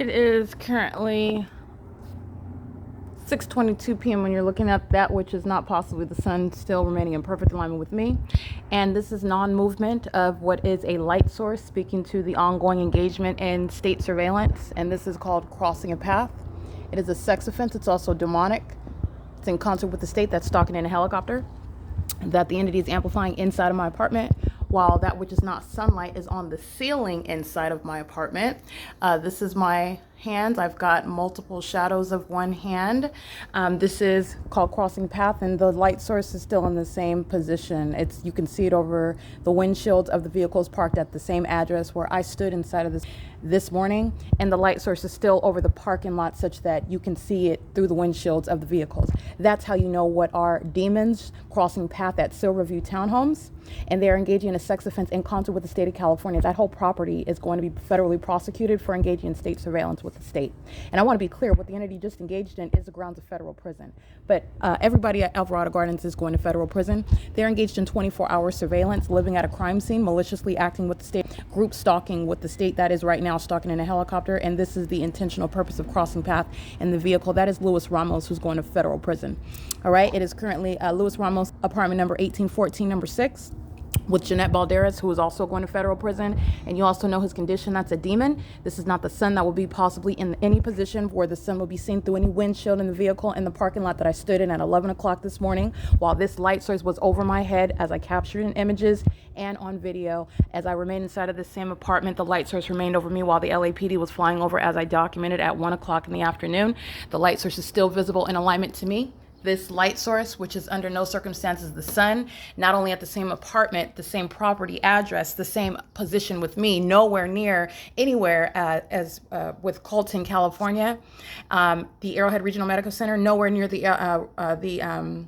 It is currently 6:22 p.m. when you're looking at that, which is not possibly the sun still remaining in perfect alignment with me. And this is non-movement of what is a light source speaking to the ongoing engagement in state surveillance. And this is called crossing a path. It is a sex offense. It's also demonic. It's in concert with the state that's stalking in a helicopter that the entity is amplifying inside of my apartment, while that which is not sunlight is on the ceiling inside of my apartment. This is my hands. I've got multiple shadows of one hand. This is called crossing path, and the light source is still in the same position. You can see it over the windshields of the vehicles parked at the same address where I stood inside of this morning, and the light source is still over the parking lot such that you can see it through the windshields of the vehicles. That's how you know what are demons crossing path at Silverview Townhomes, and they are engaging in a sex offense in concert with the state of California. That whole property is going to be federally prosecuted for engaging in state surveillance with the state. And I want to be clear, what the entity just engaged in is the grounds of federal prison. But everybody at Alvarado Gardens is going to federal prison. They're engaged in 24-hour surveillance, living at a crime scene, maliciously acting with the state, group stalking with the state that is right now stalking in a helicopter. And this is the intentional purpose of crossing path in the vehicle. That is Luis Ramos, who's going to federal prison. All right, it is currently Luis Ramos, apartment number 1814, number 6. With Jeanette Balderas, who is also going to federal prison. And you also know his condition. That's a demon. This is not the sun that will be possibly in any position where the sun will be seen through any windshield in the vehicle in the parking lot that I stood in at 11 o'clock this morning, while this light source was over my head as I captured in images and on video. As I remained inside of the same apartment, the light source remained over me while the LAPD was flying over as I documented at 1 o'clock in the afternoon. The light source is still visible in alignment to me. This light source, which is under no circumstances the sun, not only at the same apartment, the same property address, the same position with me, nowhere near anywhere as with Colton, California, the Arrowhead Regional Medical Center, nowhere near the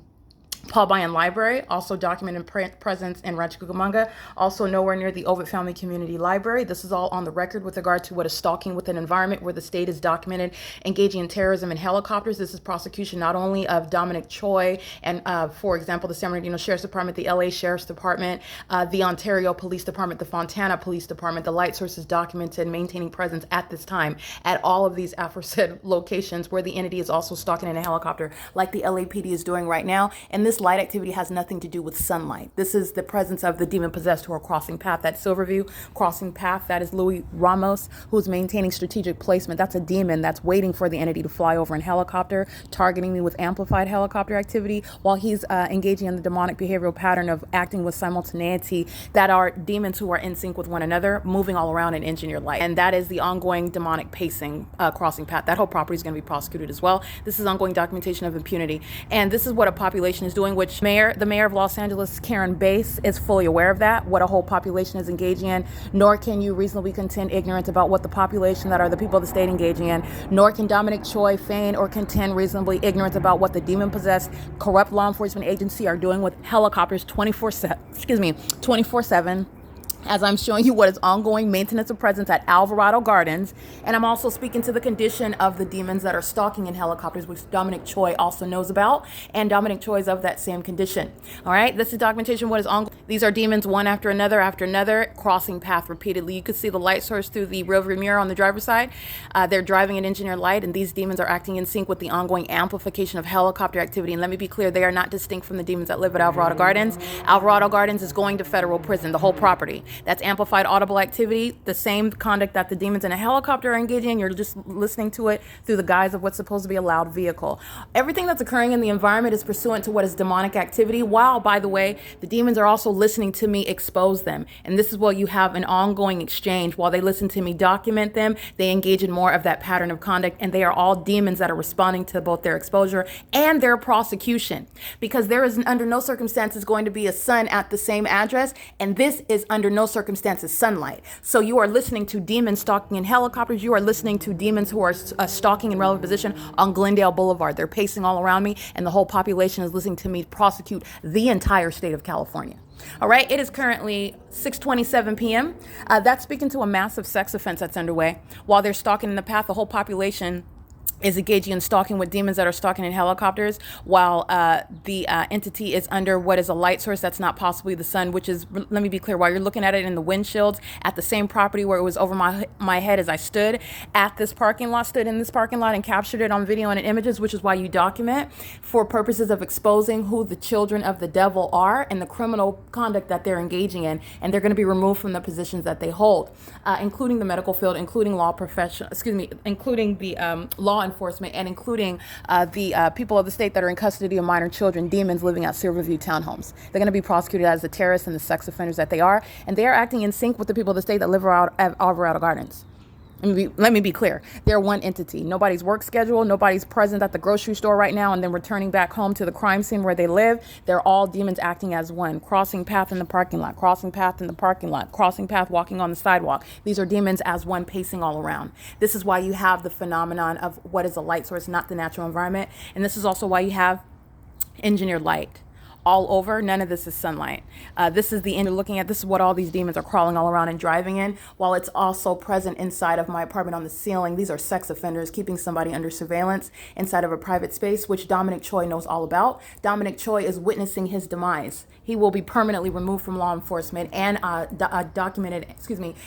Paul Bayan Library, also documented presence in Rancho Cucamonga, also nowhere near the Ovid Family Community Library. This is all on the record with regard to what is stalking with an environment where the state is documented engaging in terrorism in helicopters. This is prosecution not only of Dominic Choi and, for example, the San Bernardino Sheriff's Department, the LA Sheriff's Department, the Ontario Police Department, the Fontana Police Department. The light source is documented maintaining presence at this time at all of these aforesaid locations where the entity is also stalking in a helicopter like the LAPD is doing right now. And this light activity has nothing to do with sunlight. This is the presence of the demon possessed who are crossing path at Silverview, crossing path. That is Luis Ramos, who's maintaining strategic placement. That's a demon that's waiting for the entity to fly over in helicopter, targeting me with amplified helicopter activity while he's engaging in the demonic behavioral pattern of acting with simultaneity that are demons who are in sync with one another, moving all around in engineered light. And that is the ongoing demonic pacing crossing path. That whole property is going to be prosecuted as well. This is ongoing documentation of impunity. And this is what a population is doing, which the mayor of Los Angeles, Karen Bass, is fully aware of that, what a whole population is engaging in, nor can you reasonably contend ignorance about what the population that are the people of the state engaging in, nor can Dominic Choi feign or contend reasonably ignorance about what the demon-possessed, corrupt law enforcement agency are doing with helicopters 24/7. As I'm showing you what is ongoing maintenance of presence at Alvarado Gardens. And I'm also speaking to the condition of the demons that are stalking in helicopters, which Dominic Choi also knows about. And Dominic Choi is of that same condition. All right, this is documentation of what is ongoing. These are demons one after another, crossing path repeatedly. You could see the light source through the rearview mirror on the driver's side. They're driving an engineered light, and these demons are acting in sync with the ongoing amplification of helicopter activity. And let me be clear, they are not distinct from the demons that live at Alvarado Gardens. Alvarado Gardens is going to federal prison, the whole property. That's amplified audible activity, the same conduct that the demons in a helicopter are engaging in. You're just listening to it through the guise of what's supposed to be a loud vehicle. Everything that's occurring in the environment is pursuant to what is demonic activity, while, by the way, the demons are also listening to me expose them. And this is where you have an ongoing exchange. While they listen to me document them, they engage in more of that pattern of conduct, and they are all demons that are responding to both their exposure and their prosecution. Because there is under no circumstances going to be a sun at the same address, and this is under no circumstances sunlight. So you are listening to demons stalking in helicopters. You are listening to demons who are stalking in relevant position on Glendale Boulevard. They're pacing all around me, and the whole population is listening to me prosecute the entire state of California. All right, it is currently 6:27 p.m. That's speaking to a massive sex offense that's underway. While they're stalking in the path, the whole population is engaging in stalking with demons that are stalking in helicopters, while the entity is under what is a light source that's not possibly the sun, which is, let me be clear, while you're looking at it in the windshields at the same property where it was over my head as I stood at this parking lot, stood in this parking lot and captured it on video and in images, which is why you document for purposes of exposing who the children of the devil are and the criminal conduct that they're engaging in, and they're going to be removed from the positions that they hold, including the medical field, including including the law enforcement, and including the people of the state that are in custody of minor children, demons living at Silverview townhomes. They're going to be prosecuted as the terrorists and the sex offenders that they are, and they are acting in sync with the people of the state that live around Alvarado Gardens. Let me be clear. They're one entity. Nobody's work schedule. Nobody's present at the grocery store right now and then returning back home to the crime scene where they live. They're all demons acting as one. Crossing path in the parking lot. Crossing path in the parking lot. Crossing path walking on the sidewalk. These are demons as one pacing all around. This is why you have the phenomenon of what is a light source, not the natural environment. And this is also why you have engineered light all over. None of this is sunlight. This is the end you're looking at. This is what all these demons are crawling all around and driving in, while it's also present inside of my apartment on the ceiling. These are sex offenders keeping somebody under surveillance inside of a private space, which Dominic Choi knows all about. Dominic Choi is witnessing his demise. He will be permanently removed from law enforcement and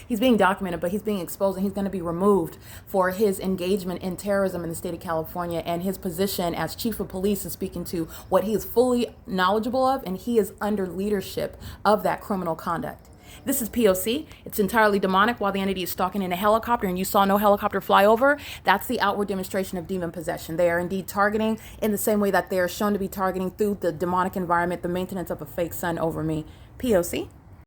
he's being documented, but he's being exposed, and he's going to be removed for his engagement in terrorism in the state of California, and his position as chief of police is speaking to what he is fully knowledgeable of, and he is under leadership of that criminal conduct. This is P.O.C. It's entirely demonic while the entity is stalking in a helicopter and you saw no helicopter fly over. That's the outward demonstration of demon possession. They are indeed targeting in the same way that they are shown to be targeting through the demonic environment, the maintenance of a fake sun over me. P.O.C.